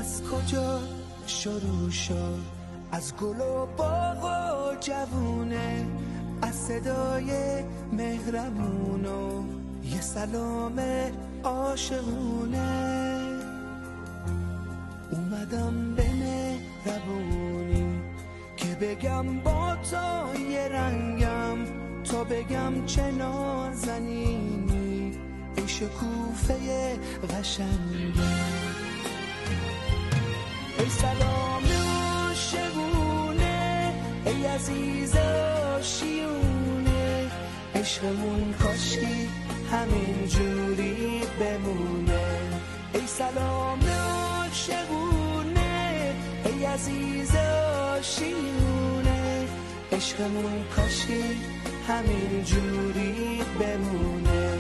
از کجا شروع شد؟ از گل و باغ و جوونه، از صدای مهربون و یه سلام عاشقونه. اومدم به مهربونی که بگم با تو یه رنگم، تا بگم چه نازنینی، ای شکوفه قشنگم. ای سلام عاشقونه، ای عزیز آشیونه، عشقمون کاشکی همین جوری بمونه. ای سلام عاشقونه، ای عزیز آشیونه، عشقمون کاشکی همین جوری بمونه.